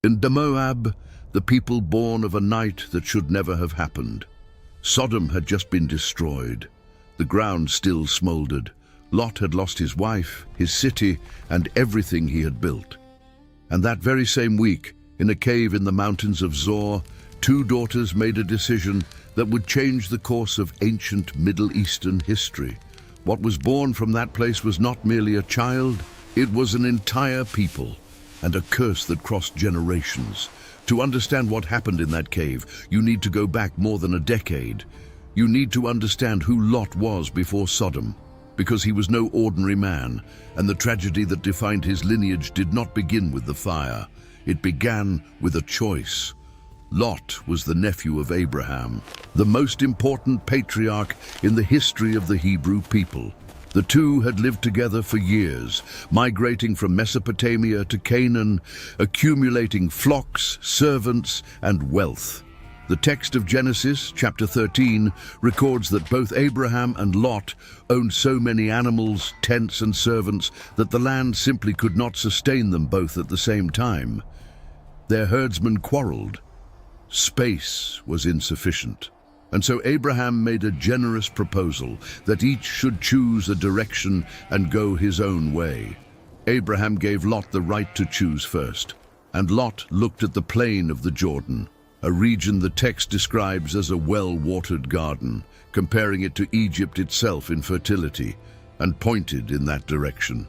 In Moab, the people born of a night that should never have happened. Sodom had just been destroyed. The ground still smoldered. Lot had lost his wife, his city, and everything he had built. And that very same week, in a cave in the mountains of Zoar, two daughters made a decision that would change the course of ancient Middle Eastern history. What was born from that place was not merely a child, it was an entire people, and a curse that crossed generations. To understand what happened in that cave, you need to go back more than a decade. You need to understand who Lot was before Sodom, because he was no ordinary man, and the tragedy that defined his lineage did not begin with the fire. It began with a choice. Lot was the nephew of Abraham, the most important patriarch in the history of the Hebrew people. The two had lived together for years, migrating from Mesopotamia to Canaan, accumulating flocks, servants, and wealth. The text of Genesis, chapter 13, records that both Abraham and Lot owned so many animals, tents, and servants that the land simply could not sustain them both at the same time. Their herdsmen quarreled. Space was insufficient. And so Abraham made a generous proposal that each should choose a direction and go his own way. Abraham gave Lot the right to choose first, and Lot looked at the plain of the Jordan, a region the text describes as a well-watered garden, comparing it to Egypt itself in fertility, and pointed in that direction.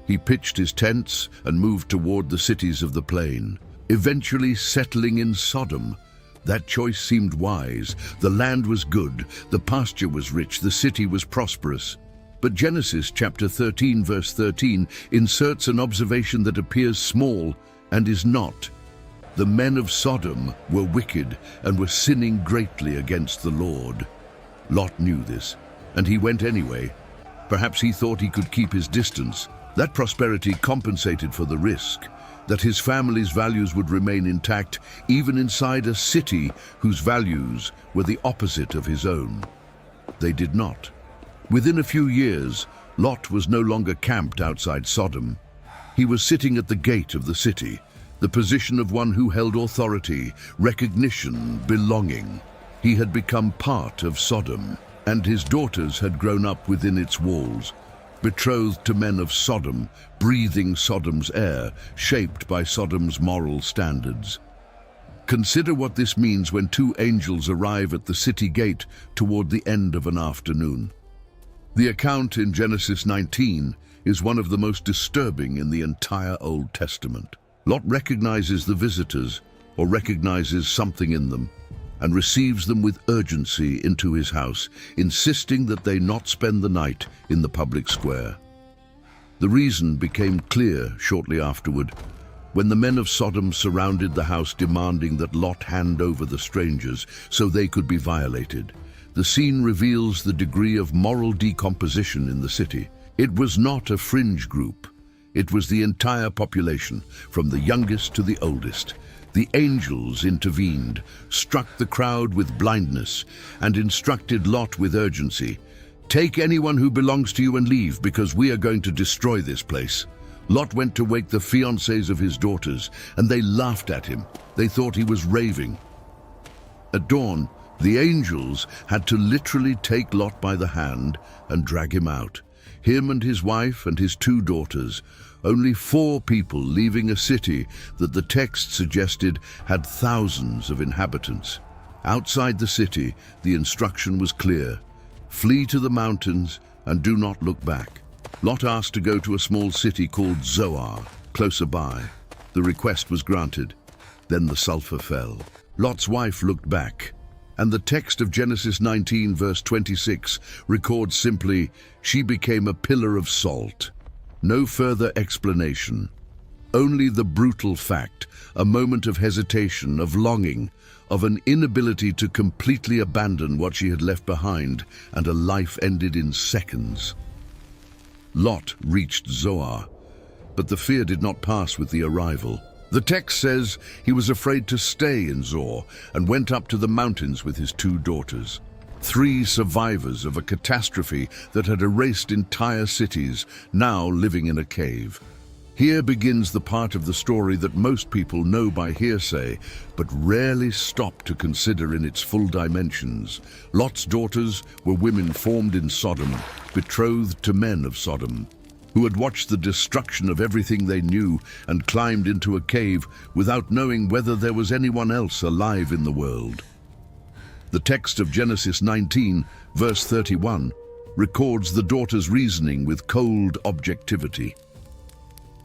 He pitched his tents and moved toward the cities of the plain, eventually settling in Sodom. That choice seemed wise. The land was good, the pasture was rich, the city was prosperous. But Genesis chapter 13 verse 13 inserts an observation that appears small and is not. The men of Sodom were wicked and were sinning greatly against the Lord. Lot knew this, and he went anyway. Perhaps he thought he could keep his distance. That prosperity compensated for the risk, that his family's values would remain intact even inside a city whose values were the opposite of his own. They did not. Within a few years, Lot was no longer camped outside Sodom. He was sitting at the gate of the city, the position of one who held authority, recognition, belonging. He had become part of Sodom, and his daughters had grown up within its walls, betrothed to men of Sodom, breathing Sodom's air, shaped by Sodom's moral standards. Consider what this means when two angels arrive at the city gate toward the end of an afternoon. The account in Genesis 19 is one of the most disturbing in the entire Old Testament. Lot recognizes the visitors, or recognizes something in them, and receives them with urgency into his house, insisting that they not spend the night in the public square. The reason became clear shortly afterward, when the men of Sodom surrounded the house demanding that Lot hand over the strangers so they could be violated. The scene reveals the degree of moral decomposition in the city. It was not a fringe group. It was the entire population, from the youngest to the oldest. The angels intervened, struck the crowd with blindness, and instructed Lot with urgency. Take anyone who belongs to you and leave, because we are going to destroy this place. Lot went to wake the fiancés of his daughters, and they laughed at him. They thought he was raving. At dawn, the angels had to literally take Lot by the hand and drag him out. Him and his wife and his two daughters. Only 4 people leaving a city that the text suggested had thousands of inhabitants. Outside the city, the instruction was clear. Flee to the mountains and do not look back. Lot asked to go to a small city called Zoar, closer by. The request was granted. Then the sulfur fell. Lot's wife looked back, and the text of Genesis 19 verse 26 records simply, she became a pillar of salt. No further explanation. Only the brutal fact, a moment of hesitation, of longing, of an inability to completely abandon what she had left behind, and a life ended in seconds. Lot reached Zoar, but the fear did not pass with the arrival. The text says he was afraid to stay in Zoar and went up to the mountains with his 2 daughters. 3 survivors of a catastrophe that had erased entire cities, now living in a cave. Here begins the part of the story that most people know by hearsay, but rarely stop to consider in its full dimensions. Lot's daughters were women formed in Sodom, betrothed to men of Sodom, who had watched the destruction of everything they knew and climbed into a cave without knowing whether there was anyone else alive in the world. The text of Genesis 19, verse 31, records the daughters' reasoning with cold objectivity.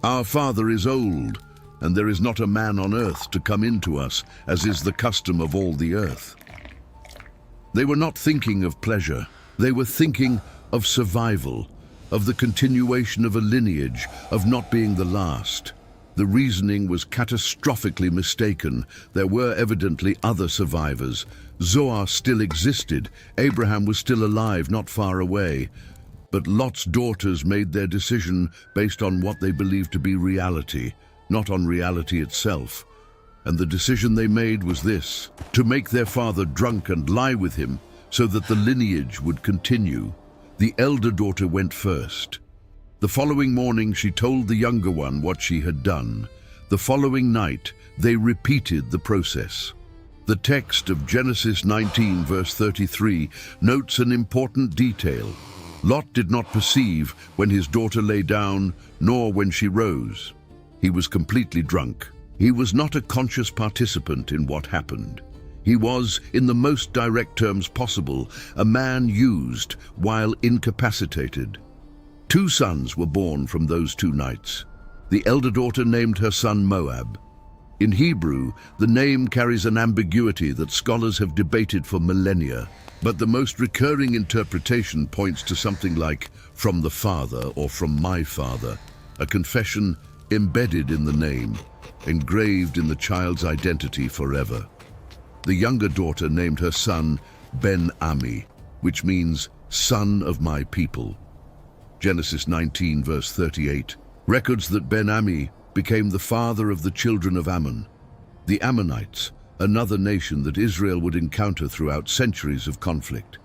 Our father is old, and there is not a man on earth to come in to us, as is the custom of all the earth. They were not thinking of pleasure. They were thinking of survival, of the continuation of a lineage, of not being the last. The reasoning was catastrophically mistaken. There were evidently other survivors. Zoar still existed. Abraham was still alive, not far away. But Lot's daughters made their decision based on what they believed to be reality, not on reality itself. And the decision they made was this: to make their father drunk and lie with him so that the lineage would continue. The elder daughter went first. The following morning she told the younger one what she had done. The following night they repeated the process. The text of Genesis 19 verse 33 notes an important detail. Lot did not perceive when his daughter lay down, nor when she rose. He was completely drunk. He was not a conscious participant in what happened. He was, in the most direct terms possible, a man used while incapacitated. 2 sons were born from those 2 nights. The elder daughter named her son Moab. In Hebrew, the name carries an ambiguity that scholars have debated for millennia, but the most recurring interpretation points to something like "from the father" or "from my father," a confession embedded in the name, engraved in the child's identity forever. The younger daughter named her son Ben-Ami, which means "son of my people." Genesis 19 verse 38 records that Ben-Ami became the father of the children of Ammon. The Ammonites, another nation that Israel would encounter throughout centuries of conflict.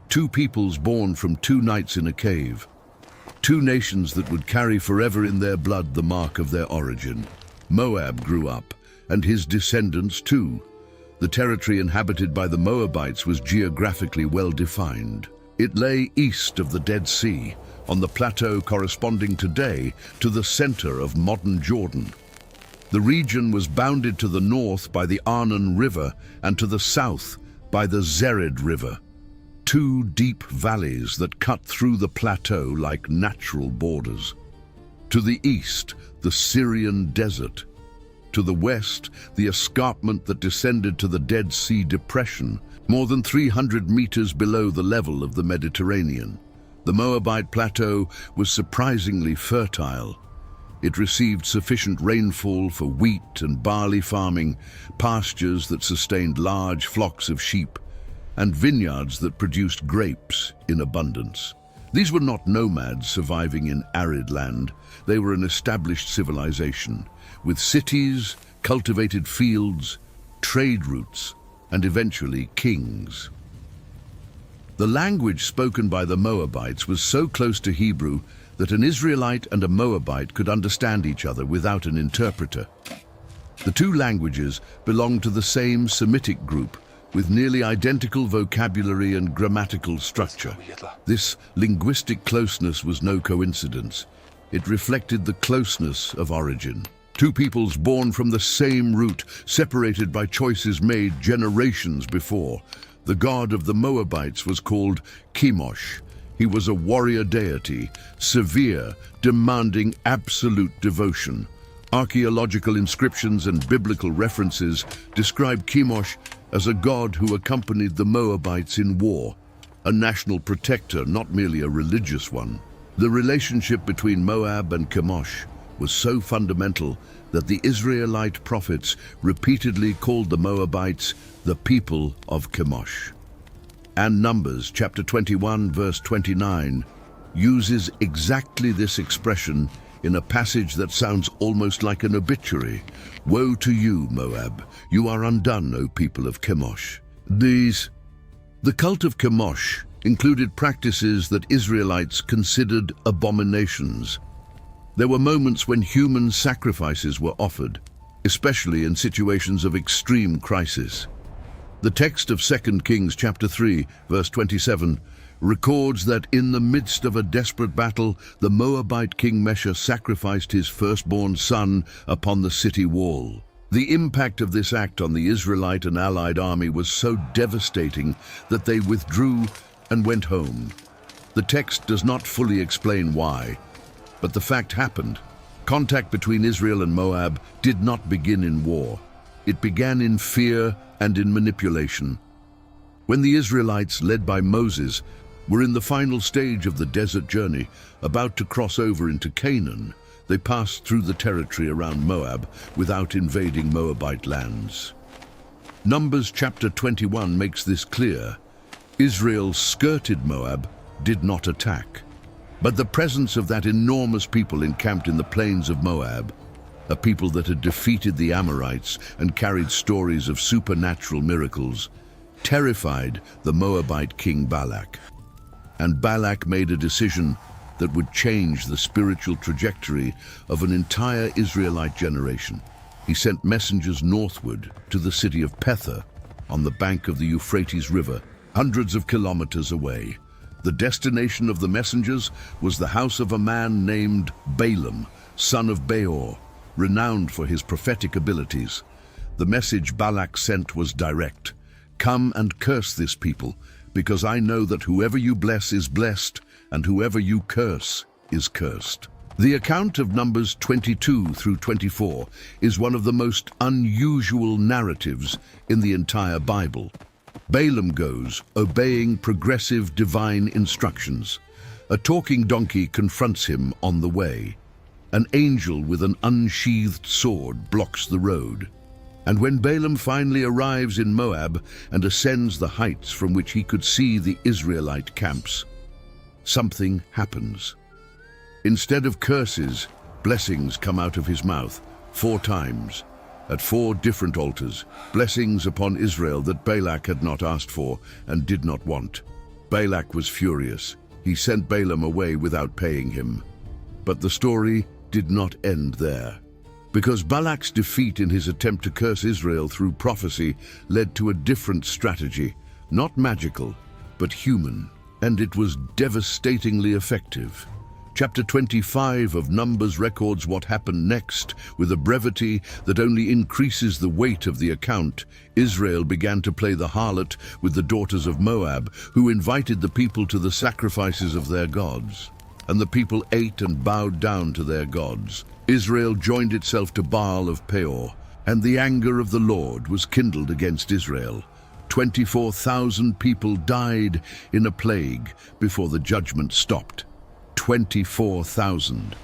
2 peoples born from 2 nights in a cave. 2 nations that would carry forever in their blood the mark of their origin. Moab grew up, and his descendants too. The territory inhabited by the Moabites was geographically well defined. It lay east of the Dead Sea, on the plateau corresponding today to the center of modern Jordan. The region was bounded to the north by the Arnon River and to the south by the Zered River, 2 deep valleys that cut through the plateau like natural borders. To the east, the Syrian desert. To the west, the escarpment that descended to the Dead Sea Depression, more than 300 meters below the level of the Mediterranean. The Moabite plateau was surprisingly fertile. It received sufficient rainfall for wheat and barley farming, pastures that sustained large flocks of sheep, and vineyards that produced grapes in abundance. These were not nomads surviving in arid land. They were an established civilization, with cities, cultivated fields, trade routes, and eventually kings. The language spoken by the Moabites was so close to Hebrew that an Israelite and a Moabite could understand each other without an interpreter. The 2 languages belonged to the same Semitic group, with nearly identical vocabulary and grammatical structure. This linguistic closeness was no coincidence. It reflected the closeness of origin. 2 peoples born from the same root, separated by choices made generations before. The god of the Moabites was called Chemosh. He was a warrior deity, severe, demanding absolute devotion. Archaeological inscriptions and biblical references describe Chemosh as a god who accompanied the Moabites in war, a national protector, not merely a religious one. The relationship between Moab and Chemosh was so fundamental that the Israelite prophets repeatedly called the Moabites the people of Chemosh. And Numbers chapter 21 verse 29 uses exactly this expression in a passage that sounds almost like an obituary. Woe to you, Moab! You are undone, O people of Chemosh. The cult of Chemosh included practices that Israelites considered abominations. There were moments when human sacrifices were offered, especially in situations of extreme crisis. The text of 2 Kings chapter 3, verse 27, records that in the midst of a desperate battle, the Moabite king Mesha sacrificed his firstborn son upon the city wall. The impact of this act on the Israelite and allied army was so devastating that they withdrew and went home. The text does not fully explain why, but the fact happened. Contact between Israel and Moab did not begin in war. It began in fear and in manipulation. When the Israelites, led by Moses, were in the final stage of the desert journey, about to cross over into Canaan, they passed through the territory around Moab without invading Moabite lands. Numbers chapter 21 makes this clear. Israel skirted Moab, did not attack. But the presence of that enormous people encamped in the plains of Moab, a people that had defeated the Amorites and carried stories of supernatural miracles, terrified the Moabite king Balak. And Balak made a decision that would change the spiritual trajectory of an entire Israelite generation. He sent messengers northward to the city of Pethah on the bank of the Euphrates River, hundreds of kilometers away. The destination of the messengers was the house of a man named Balaam, son of Beor, renowned for his prophetic abilities. The message Balak sent was direct. Come and curse this people, because I know that whoever you bless is blessed, and whoever you curse is cursed. The account of Numbers 22 through 24 is one of the most unusual narratives in the entire Bible. Balaam goes, obeying progressive divine instructions. A talking donkey confronts him on the way. An angel with an unsheathed sword blocks the road. And when Balaam finally arrives in Moab and ascends the heights from which he could see the Israelite camps, something happens. Instead of curses, blessings come out of his mouth 4 times, at 4 different altars, blessings upon Israel that Balak had not asked for and did not want. Balak was furious. He sent Balaam away without paying him. But the story did not end there, because Balak's defeat in his attempt to curse Israel through prophecy led to a different strategy, not magical, but human. And it was devastatingly effective. Chapter 25 of Numbers records what happened next with a brevity that only increases the weight of the account. Israel began to play the harlot with the daughters of Moab, who invited the people to the sacrifices of their gods. And the people ate and bowed down to their gods. Israel joined itself to Baal of Peor, and the anger of the Lord was kindled against Israel. 24,000 people died in a plague before the judgment stopped. 24,000.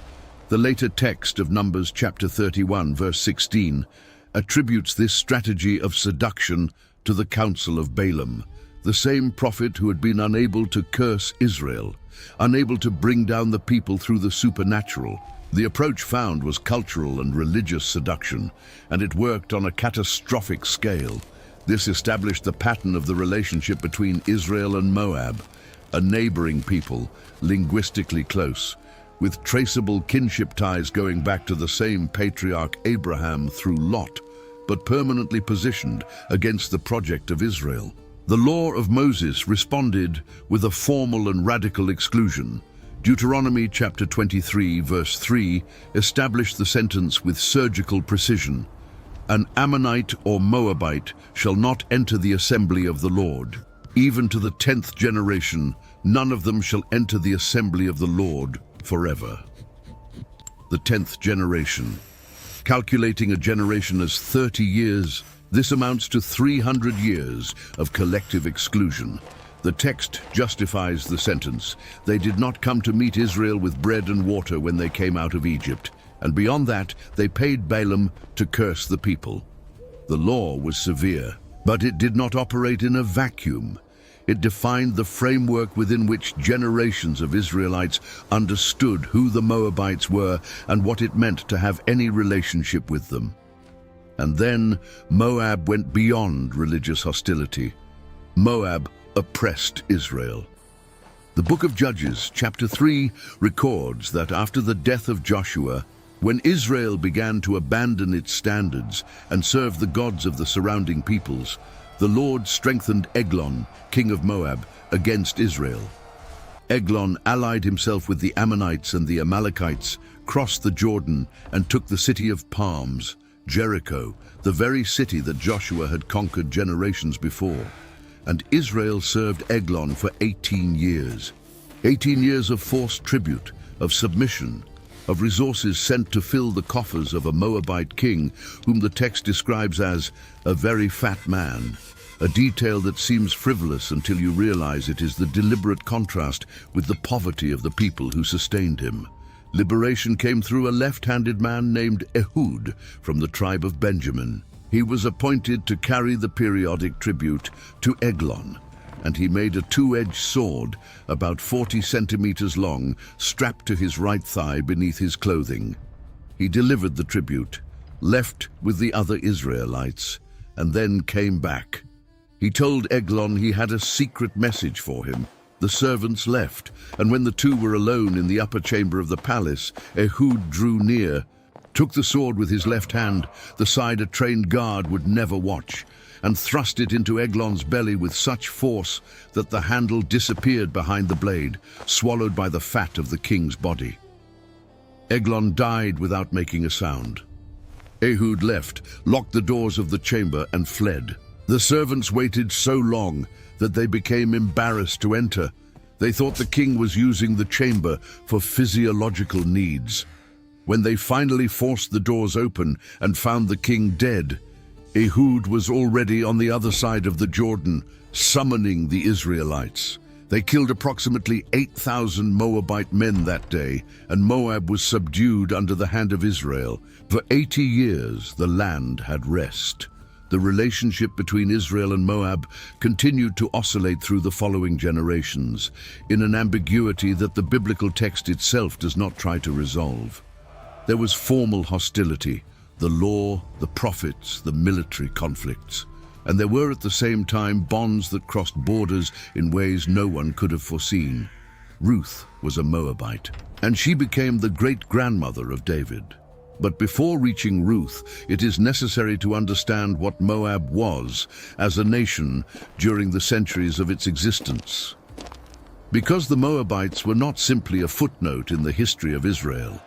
The later text of Numbers chapter 31, verse 16, attributes this strategy of seduction to the counsel of Balaam, the same prophet who had been unable to curse Israel, unable to bring down the people through the supernatural. The approach found was cultural and religious seduction, and it worked on a catastrophic scale. This established the pattern of the relationship between Israel and Moab, a neighboring people, linguistically close, with traceable kinship ties going back to the same patriarch Abraham through Lot, but permanently positioned against the project of Israel. The law of Moses responded with a formal and radical exclusion. Deuteronomy chapter 23, verse 3, established the sentence with surgical precision. An Ammonite or Moabite shall not enter the assembly of the Lord. Even to the 10th generation, none of them shall enter the assembly of the Lord forever. The 10th generation. Calculating a generation as 30 years, this amounts to 300 years of collective exclusion. The text justifies the sentence. They did not come to meet Israel with bread and water when they came out of Egypt. And beyond that, they paid Balaam to curse the people. The law was severe, but it did not operate in a vacuum. It defined the framework within which generations of Israelites understood who the Moabites were and what it meant to have any relationship with them. And then Moab went beyond religious hostility. Moab oppressed Israel. The book of Judges, chapter 3, records that after the death of Joshua, when Israel began to abandon its standards and serve the gods of the surrounding peoples, the Lord strengthened Eglon, king of Moab, against Israel. Eglon allied himself with the Ammonites and the Amalekites, crossed the Jordan, and took the city of Palms, Jericho, the very city that Joshua had conquered generations before. And Israel served Eglon for 18 years. 18 years of forced tribute, of submission, of resources sent to fill the coffers of a Moabite king, whom the text describes as a very fat man, a detail that seems frivolous until you realize it is the deliberate contrast with the poverty of the people who sustained him. Liberation came through a left-handed man named Ehud from the tribe of Benjamin. He was appointed to carry the periodic tribute to Eglon, and he made a two-edged sword about 40 centimeters long, strapped to his right thigh beneath his clothing. He delivered the tribute, left with the other Israelites, and then came back. He told Eglon he had a secret message for him. The servants left, and when the two were alone in the upper chamber of the palace, Ehud drew near, took the sword with his left hand, the side a trained guard would never watch, and thrust it into Eglon's belly with such force that the handle disappeared behind the blade, swallowed by the fat of the king's body. Eglon died without making a sound. Ehud left, locked the doors of the chamber, and fled. The servants waited so long that they became embarrassed to enter. They thought the king was using the chamber for physiological needs. When they finally forced the doors open and found the king dead, Ehud was already on the other side of the Jordan, summoning the Israelites. They killed approximately 8,000 Moabite men that day, and Moab was subdued under the hand of Israel. For 80 years, the land had rest. The relationship between Israel and Moab continued to oscillate through the following generations, in an ambiguity that the biblical text itself does not try to resolve. There was formal hostility, the law, the prophets, the military conflicts, and there were at the same time bonds that crossed borders in ways no one could have foreseen. Ruth was a Moabite, and she became the great-grandmother of David. But before reaching Ruth, it is necessary to understand what Moab was as a nation during the centuries of its existence. Because the Moabites were not simply a footnote in the history of Israel,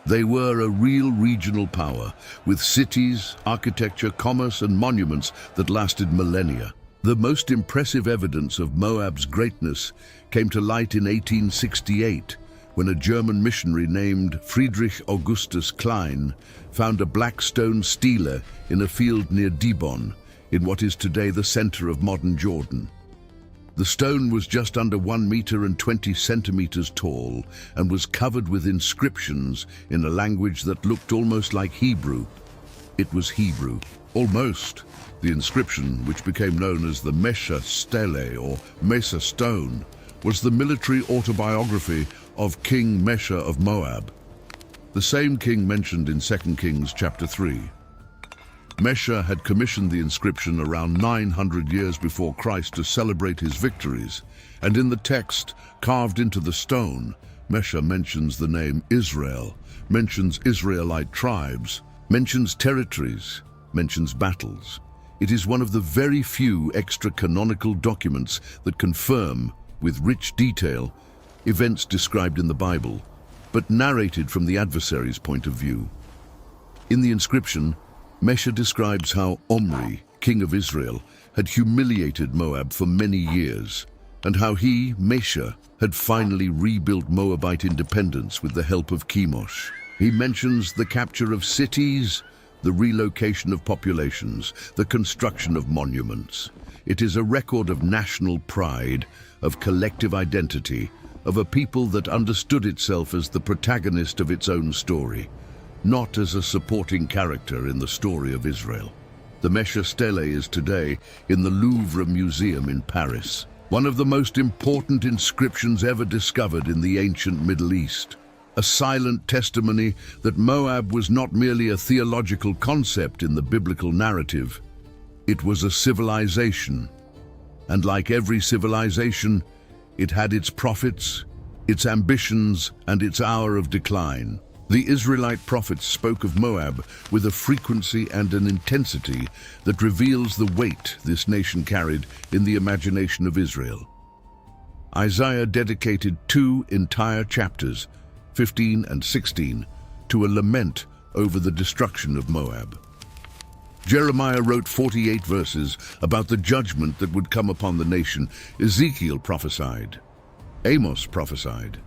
they were a real regional power, with cities, architecture, commerce, and monuments that lasted millennia. The most impressive evidence of Moab's greatness came to light in 1868, when a German missionary named Friedrich Augustus Klein found a black stone stela in a field near Dibon, in what is today the center of modern Jordan. The stone was just under 1 meter and 20 centimeters tall and was covered with inscriptions in a language that looked almost like Hebrew. It was Hebrew. Almost. The inscription, which became known as the Mesha Stele or Mesa Stone, was the military autobiography of King Mesha of Moab, the same king mentioned in 2 Kings chapter 3. Mesha had commissioned the inscription around 900 years before Christ to celebrate his victories, and in the text, carved into the stone, Mesha mentions the name Israel, mentions Israelite tribes, mentions territories, mentions battles. It is one of the very few extra-canonical documents that confirm, with rich detail, events described in the Bible, but narrated from the adversary's point of view. In the inscription, Mesha describes how Omri, king of Israel, had humiliated Moab for many years, and how he, Mesha, had finally rebuilt Moabite independence with the help of Chemosh. He mentions the capture of cities, the relocation of populations, the construction of monuments. It is a record of national pride, of collective identity, of a people that understood itself as the protagonist of its own story, not as a supporting character in the story of Israel. The Mesha Stele is today in the Louvre Museum in Paris, one of the most important inscriptions ever discovered in the ancient Middle East, a silent testimony that Moab was not merely a theological concept in the biblical narrative, it was a civilization. And like every civilization, It had its prophets, its ambitions, and its hour of decline. The Israelite prophets spoke of Moab with a frequency and an intensity that reveals the weight this nation carried in the imagination of Israel. Isaiah dedicated 2 entire chapters, 15 and 16, to a lament over the destruction of Moab. Jeremiah wrote 48 verses about the judgment that would come upon the nation. Ezekiel prophesied. Amos prophesied.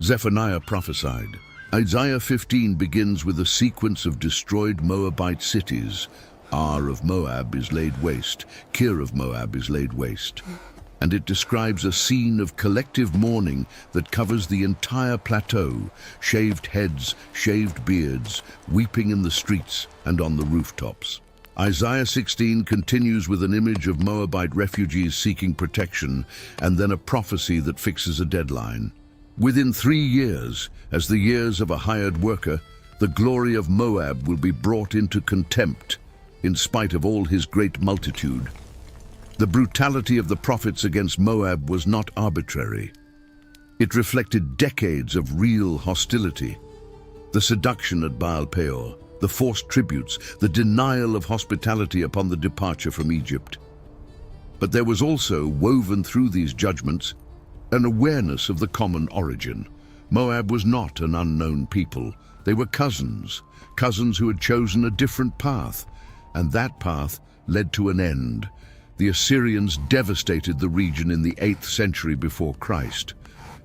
Zephaniah prophesied. Isaiah 15 begins with a sequence of destroyed Moabite cities. Ar of Moab is laid waste. Kir of Moab is laid waste. And it describes a scene of collective mourning that covers the entire plateau, shaved heads, shaved beards, weeping in the streets and on the rooftops. Isaiah 16 continues with an image of Moabite refugees seeking protection, and then a prophecy that fixes a deadline. Within 3 years, as the years of a hired worker, the glory of Moab will be brought into contempt, in spite of all his great multitude. The brutality of the prophets against Moab was not arbitrary. It reflected decades of real hostility. The seduction at Baal Peor, the forced tributes, the denial of hospitality upon the departure from Egypt. But there was also, woven through these judgments, an awareness of the common origin. Moab was not an unknown people. They were cousins who had chosen a different path, and that path led to an end. The Assyrians devastated the region in the 8th century before Christ.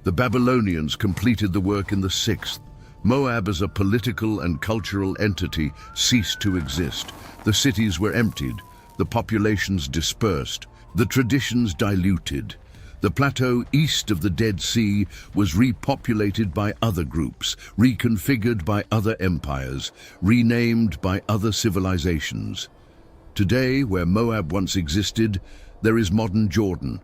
The Babylonians completed the work in the 6th. Moab as a political and cultural entity ceased to exist. The cities were emptied, the populations dispersed, the traditions diluted. The plateau east of the Dead Sea was repopulated by other groups, reconfigured by other empires, renamed by other civilizations. Today, where Moab once existed, there is modern Jordan,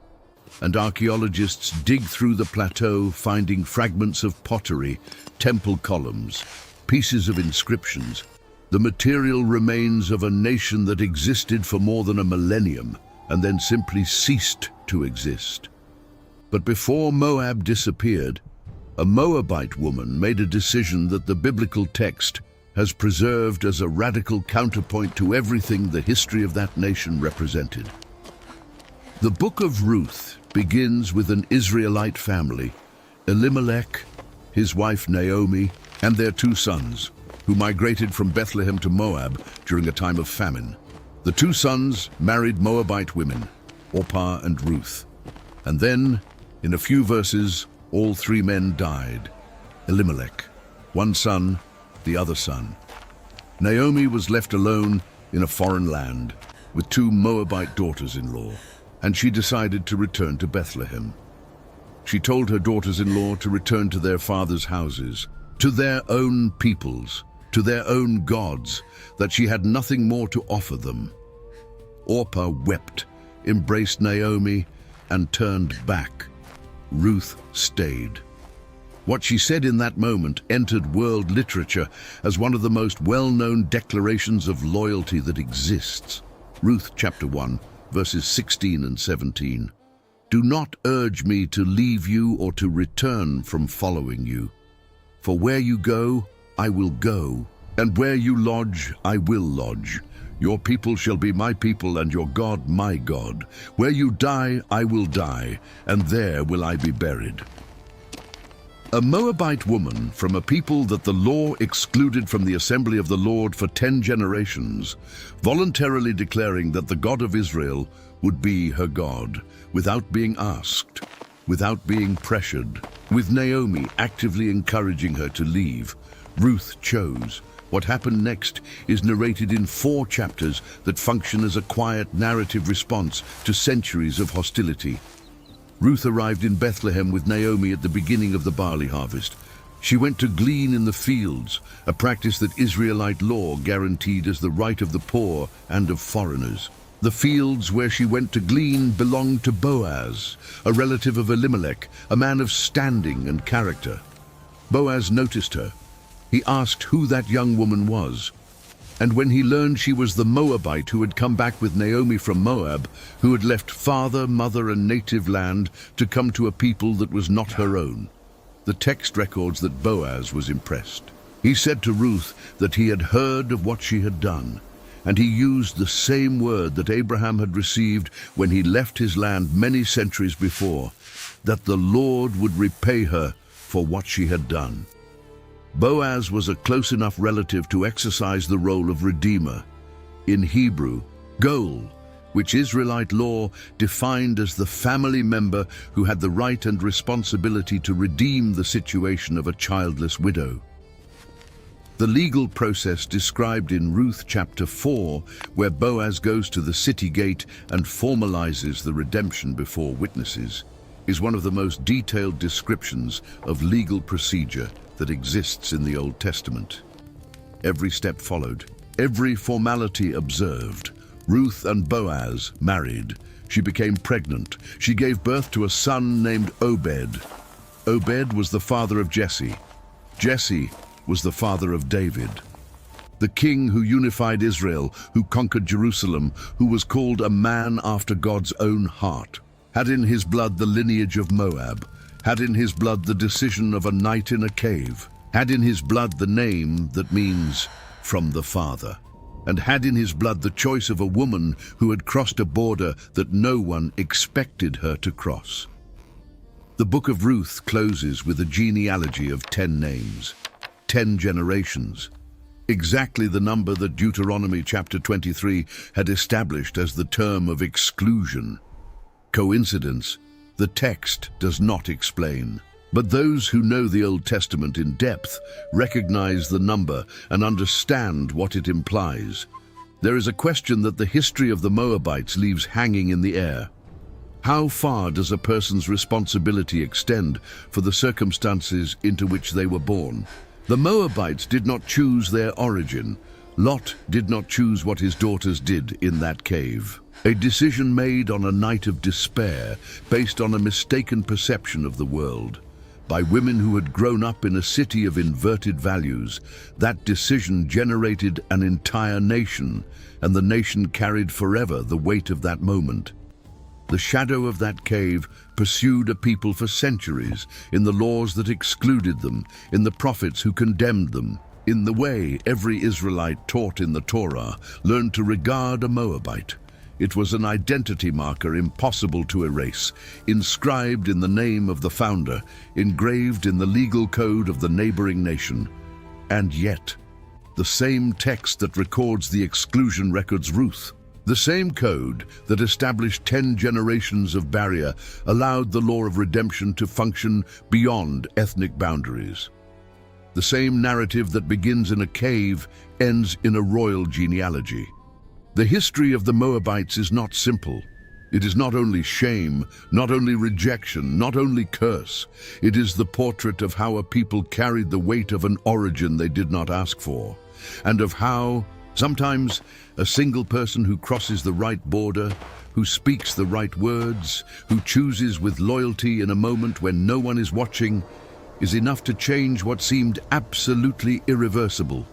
and archaeologists dig through the plateau, finding fragments of pottery, temple columns, pieces of inscriptions, the material remains of a nation that existed for more than a millennium and then simply ceased to exist. But before Moab disappeared, a Moabite woman made a decision that the biblical text has preserved as a radical counterpoint to everything the history of that nation represented. The book of Ruth begins with an Israelite family, Elimelech, his wife Naomi, and their 2 sons, who migrated from Bethlehem to Moab during a time of famine. The 2 sons married Moabite women, Orpah and Ruth. And then, in a few verses, all 3 men died. Elimelech, 1 son, the other son. Naomi was left alone in a foreign land with 2 Moabite daughters-in-law, and she decided to return to Bethlehem. She told her daughters-in-law to return to their father's houses, to their own peoples, to their own gods, that she had nothing more to offer them. Orpah wept, embraced Naomi, and turned back. Ruth stayed. What she said in that moment entered world literature as one of the most well-known declarations of loyalty that exists. Ruth chapter 1, verses 16 and 17. Do not urge me to leave you or to return from following you. For where you go, I will go, and where you lodge, I will lodge. Your people shall be my people, and your God my God. Where you die, I will die, and there will I be buried. A Moabite woman from a people that the law excluded from the assembly of the Lord for 10 generations, voluntarily declaring that the God of Israel would be her God, without being asked, without being pressured, with Naomi actively encouraging her to leave. Ruth chose. What happened next is narrated in 4 chapters that function as a quiet narrative response to centuries of hostility. Ruth arrived in Bethlehem with Naomi at the beginning of the barley harvest. She went to glean in the fields, a practice that Israelite law guaranteed as the right of the poor and of foreigners. The fields where she went to glean belonged to Boaz, a relative of Elimelech, a man of standing and character. Boaz noticed her. He asked who that young woman was. And when he learned she was the Moabite who had come back with Naomi from Moab, who had left father, mother, and native land to come to a people that was not her own, the text records that Boaz was impressed. He said to Ruth that he had heard of what she had done, and he used the same word that Abraham had received when he left his land many centuries before, that the Lord would repay her for what she had done. Boaz was a close enough relative to exercise the role of redeemer. In Hebrew, goel, which Israelite law defined as the family member who had the right and responsibility to redeem the situation of a childless widow. The legal process described in Ruth chapter 4, where Boaz goes to the city gate and formalizes the redemption before witnesses, is one of the most detailed descriptions of legal procedure that exists in the Old Testament. Every step followed, every formality observed. Ruth and Boaz married. She became pregnant. She gave birth to a son named Obed. Obed was the father of Jesse. Jesse was the father of David, the king who unified Israel, who conquered Jerusalem, who was called a man after God's own heart, had in his blood the lineage of Moab, had in his blood the decision of a night in a cave, had in his blood the name that means from the Father, and had in his blood the choice of a woman who had crossed a border that no one expected her to cross. The book of Ruth closes with a genealogy of 10 names. 10 generations, exactly the number that Deuteronomy chapter 23 had established as the term of exclusion. Coincidence? The text does not explain, but those who know the Old Testament in depth recognize the number and understand what it implies. There is a question that the history of the Moabites leaves hanging in the air. How far does a person's responsibility extend for the circumstances into which they were born? The Moabites did not choose their origin. Lot did not choose what his daughters did in that cave. A decision made on a night of despair, based on a mistaken perception of the world. By women who had grown up in a city of inverted values, that decision generated an entire nation, and the nation carried forever the weight of that moment. The shadow of that cave pursued a people for centuries, in the laws that excluded them, in the prophets who condemned them, in the way every Israelite taught in the Torah learned to regard a Moabite. It was an identity marker impossible to erase, inscribed in the name of the founder, engraved in the legal code of the neighboring nation. And yet, the same text that records the exclusion records Ruth. The same code that established 10 generations of barrier allowed the law of redemption to function beyond ethnic boundaries. The same narrative that begins in a cave ends in a royal genealogy. The history of the Moabites is not simple. It is not only shame, not only rejection, not only curse. It is the portrait of how a people carried the weight of an origin they did not ask for, and of how sometimes a single person who crosses the right border, who speaks the right words, who chooses with loyalty in a moment when no one is watching, is enough to change what seemed absolutely irreversible.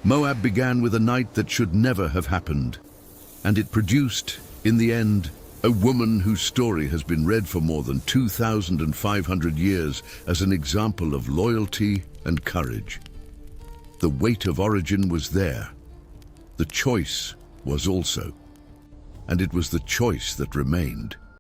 Moab began with a night that should never have happened, and it produced, in the end, a woman whose story has been read for more than 2,500 years as an example of loyalty and courage. The weight of origin was there. The choice was also, and it was the choice that remained.